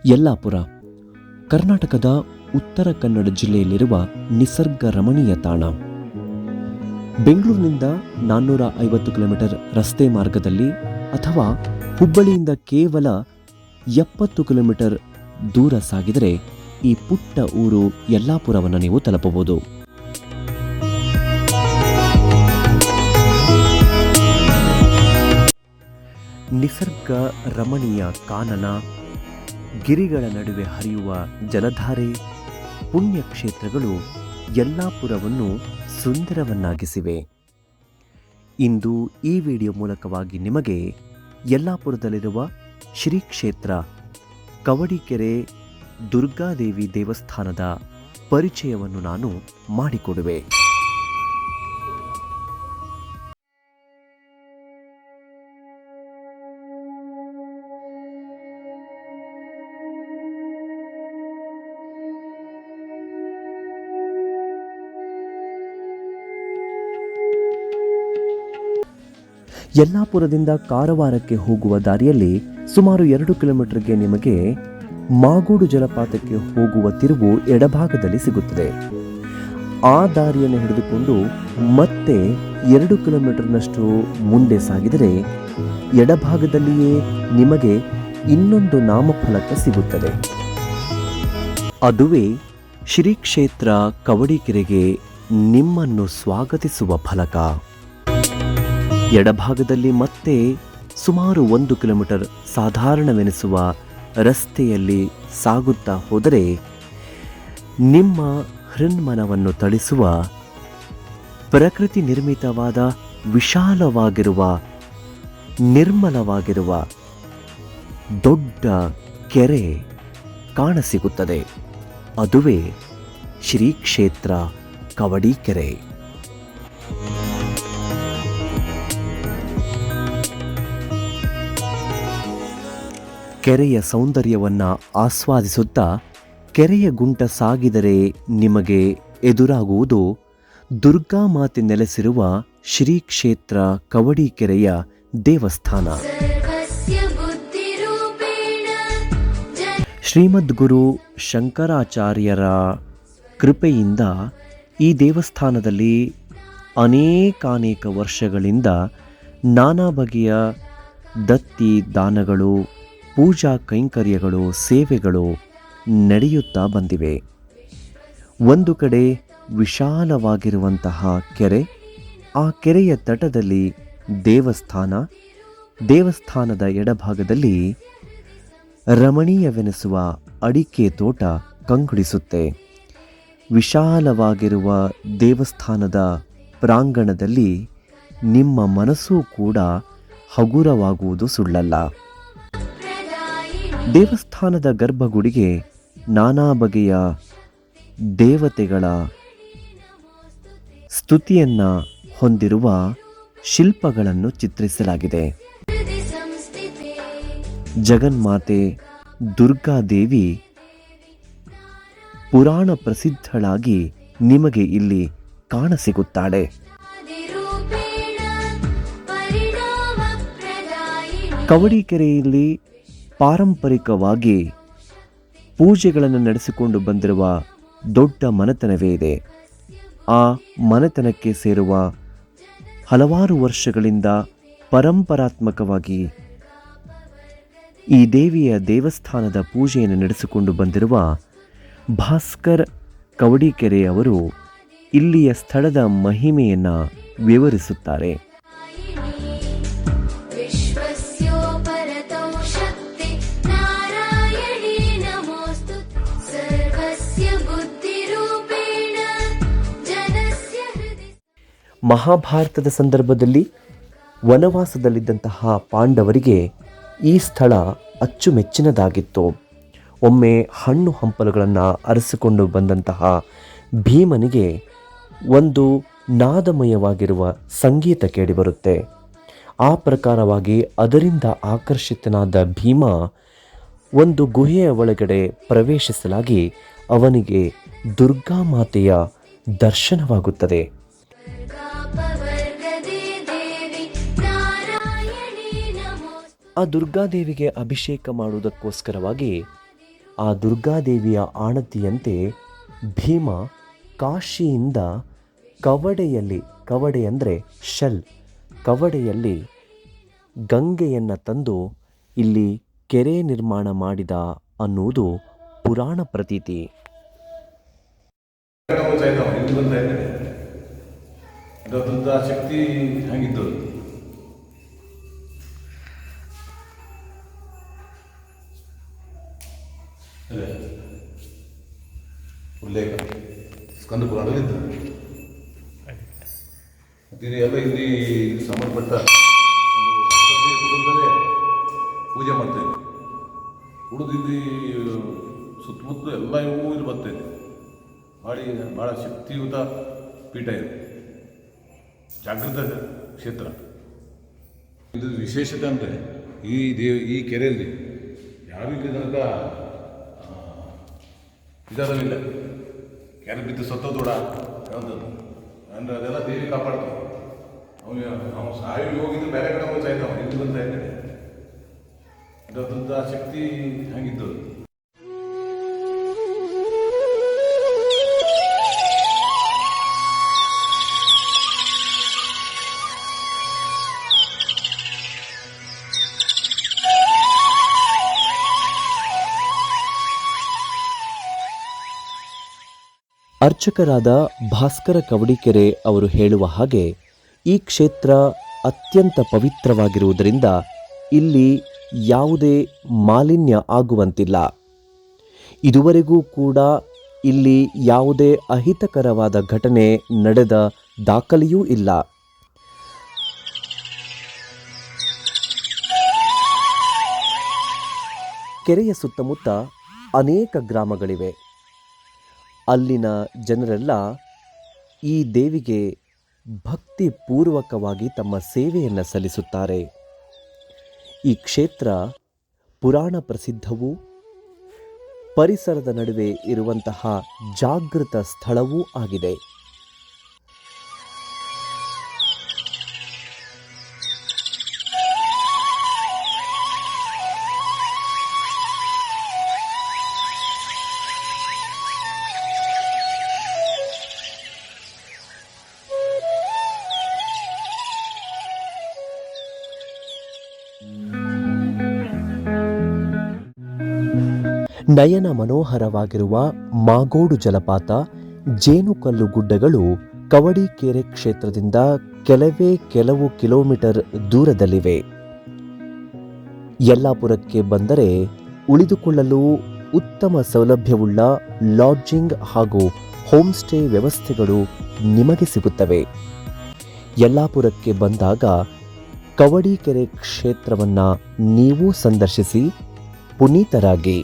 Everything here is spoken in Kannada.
ಯಲ್ಲಾಪುರ ಕರ್ನಾಟಕದ ಉತ್ತರ ಕನ್ನಡ ಜಿಲ್ಲೆಯಲ್ಲಿರುವ ನಿಸರ್ಗ ರಮಣೀಯ ತಾಣ. ಬೆಂಗಳೂರಿನಿಂದ 450 ಕಿಲೋಮೀಟರ್ ರಸ್ತೆ ಮಾರ್ಗದಲ್ಲಿ ಅಥವಾ ಹುಬ್ಬಳ್ಳಿಯಿಂದ ಕೇವಲ 70 ಕಿಲೋಮೀಟರ್ ದೂರ ಸಾಗಿದರೆ ಈ ಪುಟ್ಟ ಊರು ಯಲ್ಲಾಪುರವನ್ನು ನೀವು ತಲುಪಬಹುದು. ನಿಸರ್ಗ ರಮಣೀಯ ಕಾನನ, ಗಿರಿಗಳ ನಡುವೆ ಹರಿಯುವ ಜಲಧಾರೆ, ಪುಣ್ಯಕ್ಷೇತ್ರಗಳು ಯಲ್ಲಾಪುರವನ್ನು ಸುಂದರವನ್ನಾಗಿಸಿವೆ. ಇಂದು ಈ ವಿಡಿಯೋ ಮೂಲಕವಾಗಿ ನಿಮಗೆ ಯಲ್ಲಾಪುರದಲ್ಲಿರುವ ಶ್ರೀ ಕ್ಷೇತ್ರ ಕವಡಿಕೆರೆ ದುರ್ಗಾದೇವಿ ದೇವಸ್ಥಾನದ ಪರಿಚಯವನ್ನು ನಾನು ಮಾಡಿಕೊಡುವೆ. ಯಲ್ಲಾಪುರದಿಂದ ಕಾರವಾರಕ್ಕೆ ಹೋಗುವ ದಾರಿಯಲ್ಲಿ ಸುಮಾರು 2 ಕಿಲೋಮೀಟರ್ಗೆ ನಿಮಗೆ ಮಾಗೋಡು ಜಲಪಾತಕ್ಕೆ ಹೋಗುವ ತಿರುವು ಎಡಭಾಗದಲ್ಲಿ ಸಿಗುತ್ತದೆ. ಆ ದಾರಿಯನ್ನು ಹಿಡಿದುಕೊಂಡು ಮತ್ತೆ 2 ಕಿಲೋಮೀಟರ್ನಷ್ಟು ಮುಂದೆ ಸಾಗಿದರೆ ಎಡಭಾಗದಲ್ಲಿಯೇ ನಿಮಗೆ ಇನ್ನೊಂದು ನಾಮಫಲಕ ಸಿಗುತ್ತದೆ. ಅದುವೇ ಶ್ರೀ ಕ್ಷೇತ್ರ ಕವಡಿಕೆರೆಗೆ ನಿಮ್ಮನ್ನು ಸ್ವಾಗತಿಸುವ ಫಲಕ. ಎಡಭಾಗದಲ್ಲಿ ಮತ್ತೆ ಸುಮಾರು 1 ಕಿಲೋಮೀಟರ್ ಸಾಧಾರಣವೆನಿಸುವ ರಸ್ತೆಯಲ್ಲಿ ಸಾಗುತ್ತಾ ಹೋದರೆ ನಿಮ್ಮ ಹೃನ್ಮನವನ್ನು ತಳಿಸುವ ಪ್ರಕೃತಿ ನಿರ್ಮಿತವಾದ ವಿಶಾಲವಾಗಿರುವ ನಿರ್ಮಲವಾಗಿರುವ ದೊಡ್ಡ ಕೆರೆ ಕಾಣಸಿಗುತ್ತದೆ. ಅದುವೇ ಶ್ರೀ ಕ್ಷೇತ್ರ ಕವಡಿಕೆರೆ. ಕೆರೆಯ ಸೌಂದರ್ಯವನ್ನು ಆಸ್ವಾದಿಸುತ್ತಾ ಕೆರೆಯ ಗುಂಟ ಸಾಗಿದರೆ ನಿಮಗೆ ಎದುರಾಗುವುದು ದುರ್ಗಾಮಾತೆ ನೆಲೆಸಿರುವ ಶ್ರೀ ಕ್ಷೇತ್ರ ಕವಡಿಕೆರೆಯ ದೇವಸ್ಥಾನ. ಶ್ರೀಮದ್ ಗುರು ಶಂಕರಾಚಾರ್ಯರ ಕೃಪೆಯಿಂದ ಈ ದೇವಸ್ಥಾನದಲ್ಲಿ ಅನೇಕಾನೇಕ ವರ್ಷಗಳಿಂದ ನಾನಾ ಬಗೆಯ ದತ್ತಿ ದಾನಗಳು, ಪೂಜಾ ಕೈಂಕರ್ಯಗಳು, ಸೇವೆಗಳು ನಡೆಯುತ್ತಾ ಬಂದಿವೆ. ಒಂದು ಕಡೆ ವಿಶಾಲವಾಗಿರುವಂತಹ ಕೆರೆ, ಆ ಕೆರೆಯ ತಟದಲ್ಲಿ ದೇವಸ್ಥಾನ, ದೇವಸ್ಥಾನದ ಎಡಭಾಗದಲ್ಲಿ ರಮಣೀಯವೆನಿಸುವ ಅಡಿಕೆ ತೋಟ ಕಂಗೊಳಿಸುತ್ತೆ. ವಿಶಾಲವಾಗಿರುವ ದೇವಸ್ಥಾನದ ಪ್ರಾಂಗಣದಲ್ಲಿ ನಿಮ್ಮ ಮನಸ್ಸೂ ಕೂಡ ಹಗುರವಾಗುವುದು ಸುಳ್ಳಲ್ಲ. ದೇವಸ್ಥಾನದ ಗರ್ಭಗುಡಿಗೆ ನಾನಾ ಬಗೆಯ ದೇವತೆಗಳ ಸ್ತುತಿಯನ್ನು ಹೊಂದಿರುವ ಶಿಲ್ಪಗಳನ್ನು ಚಿತ್ರಿಸಲಾಗಿದೆ. ಜಗನ್ಮಾತೆ ದುರ್ಗಾದೇವಿ ಪುರಾಣ ಪ್ರಸಿದ್ಧಳಾಗಿ ನಿಮಗೆ ಇಲ್ಲಿ ಕಾಣಸಿಗುತ್ತಾಳೆ. ಕವಡಿಕೆರೆಯಲ್ಲಿ ಪಾರಂಪರಿಕವಾಗಿ ಪೂಜೆಗಳನ್ನು ನಡೆಸಿಕೊಂಡು ಬಂದಿರುವ ದೊಡ್ಡ ಮನೆತನವೇ ಇದೆ. ಆ ಮನೆತನಕ್ಕೆ ಸೇರುವ ಹಲವಾರು ವರ್ಷಗಳಿಂದ ಪರಂಪರಾತ್ಮಕವಾಗಿ ಈ ದೇವಿಯ ದೇವಸ್ಥಾನದ ಪೂಜೆಯನ್ನು ನಡೆಸಿಕೊಂಡು ಬಂದಿರುವ ಭಾಸ್ಕರ್ ಕವಡಿಕೆರೆ ಅವರು ಇಲ್ಲಿಯ ಸ್ಥಳದ ಮಹಿಮೆಯನ್ನು ವಿವರಿಸುತ್ತಾರೆ. ಮಹಾಭಾರತದ ಸಂದರ್ಭದಲ್ಲಿ ವನವಾಸದಲ್ಲಿದ್ದಂತಹ ಪಾಂಡವರಿಗೆ ಈ ಸ್ಥಳ ಅಚ್ಚುಮೆಚ್ಚಿನದಾಗಿತ್ತು. ಒಮ್ಮೆ ಹಣ್ಣು ಹಂಪಲುಗಳನ್ನು ಅರಸಿಕೊಂಡು ಬಂದಂತಹ ಭೀಮನಿಗೆ ಒಂದು ನಾದಮಯವಾಗಿರುವ ಸಂಗೀತ ಕೇಳಿಬರುತ್ತೆ. ಆ ಪ್ರಕಾರವಾಗಿ ಅದರಿಂದ ಆಕರ್ಷಿತನಾದ ಭೀಮ ಒಂದು ಗುಹೆಯ ಒಳಗಡೆ ಪ್ರವೇಶಿಸಲಾಗಿ ಅವನಿಗೆ ದುರ್ಗಾಮಾತೆಯ ದರ್ಶನವಾಗುತ್ತದೆ. ಆ ದುರ್ಗಾದೇವಿಗೆ ಅಭಿಷೇಕ ಮಾಡುವುದಕ್ಕೋಸ್ಕರವಾಗಿ ಆ ದುರ್ಗಾದೇವಿಯ ಆಣತಿಯಂತೆ ಭೀಮ ಕಾಶಿಯಿಂದ ಕವಡೆ ಅಂದರೆ ಶೆಲ್, ಕವಡೆಯಲ್ಲಿ ಗಂಗೆಯನ್ನು ತಂದು ಇಲ್ಲಿ ಕೆರೆ ನಿರ್ಮಾಣ ಮಾಡಿದ ಅನ್ನುವುದು ಪುರಾಣ ಪ್ರತೀತಿ. ಶಕ್ತಿ ಹಂಗಿದ್ದು ಉಲ್ಲೇಖ ಸ್ಕಂದ ಪುರಾಣದಲ್ಲಿದ್ದು ಎಲ್ಲ ಇಲ್ಲಿ ಸಂಬಂಧಪಟ್ಟ ಕುಟುಂಬದಲ್ಲೇ ಪೂಜೆ ಮಾಡ್ತೇವೆ. ಉಳಿದು ಇಲ್ಲಿ ಸುತ್ತಮುತ್ತಲು ಎಲ್ಲ ಇವು ಇಲ್ಲಿ ಬರ್ತೈತೆ. ಭಾಳ ಶಕ್ತಿಯುತ ಪೀಠ ಇದೆ, ಜಾಗೃತ ಕ್ಷೇತ್ರ. ಇದು ವಿಶೇಷತೆ ಅಂದರೆ ಈ ಕೆರೆಯಲ್ಲಿ ಯಾರೂ ಇಲ್ಲಿ ತನಕ ಇದಾದವಿಲ್ಲ. ಕೆರೆ ಬಿದ್ದು ಸತ್ತೋದೋಡ ಹೇಳೋದು ಅಂದರೆ ಅದೆಲ್ಲ ದೇವಿ ಕಾಪಾಡ್ತಾವೆ. ನಾವು ಸಾಯಿ ಹೋಗಿದ್ದು ಬೇರೆ ಕಡೆ ಹೋಗಿ ಸಾಯ್ತಾವ, ಇಲ್ಲಿ ಬಂದ ಕಡೆ ದೊಡ್ಡ ಶಕ್ತಿ ಹಂಗಿದ್ದು. ಅರ್ಚಕರಾದ ಭಾಸ್ಕರ ಕವಡಿಕೆರೆ ಅವರು ಹೇಳುವ ಹಾಗೆ ಈ ಕ್ಷೇತ್ರ ಅತ್ಯಂತ ಪವಿತ್ರವಾಗಿರುವುದರಿಂದ ಇಲ್ಲಿ ಯಾವುದೇ ಮಾಲಿನ್ಯ ಆಗುವಂತಿಲ್ಲ. ಇದುವರೆಗೂ ಕೂಡ ಇಲ್ಲಿ ಯಾವುದೇ ಅಹಿತಕರವಾದ ಘಟನೆ ನಡೆದ ದಾಖಲೆಯೂ ಇಲ್ಲ. ಕೆರೆಯ ಸುತ್ತಮುತ್ತ ಅನೇಕ ಗ್ರಾಮಗಳಿವೆ. ಅಲ್ಲಿನ ಜನರೆಲ್ಲ ಈ ದೇವಿಗೆ ಭಕ್ತಿಪೂರ್ವಕವಾಗಿ ತಮ್ಮ ಸೇವೆಯನ್ನು ಸಲ್ಲಿಸುತ್ತಾರೆ. ಈ ಕ್ಷೇತ್ರ ಪುರಾಣ ಪ್ರಸಿದ್ಧವೂ ಪರಿಸರದ ನಡುವೆ ಇರುವಂತಹ ಜಾಗೃತ ಸ್ಥಳವೂ ಆಗಿದೆ. ನಯನ ಮನೋಹರವಾಗಿರುವ ಮಾಗೋಡು ಜಲಪಾತ, ಜೇನುಕಲ್ಲು ಗುಡ್ಡಗಳು ಕವಡಿಕೆರೆ ಕ್ಷೇತ್ರದಿಂದ ಕೆಲವು ಕಿಲೋಮೀಟರ್ ದೂರದಲ್ಲಿವೆ. ಯಲ್ಲಾಪುರಕ್ಕೆ ಬಂದರೆ ಉಳಿದುಕೊಳ್ಳಲು ಉತ್ತಮ ಸೌಲಭ್ಯವುಳ್ಳ ಲಾಡ್ಜಿಂಗ್ ಹಾಗೂ ಹೋಮ್ ಸ್ಟೇ ವ್ಯವಸ್ಥೆಗಳು ನಿಮಗೆ ಸಿಗುತ್ತವೆ. ಯಲ್ಲಾಪುರಕ್ಕೆ ಬಂದಾಗ ಕವಡಿಕೆರೆ ಕ್ಷೇತ್ರವನ್ನು ನೀವು ಸಂದರ್ಶಿಸಿ ಪುನೀತರಾಗಿ.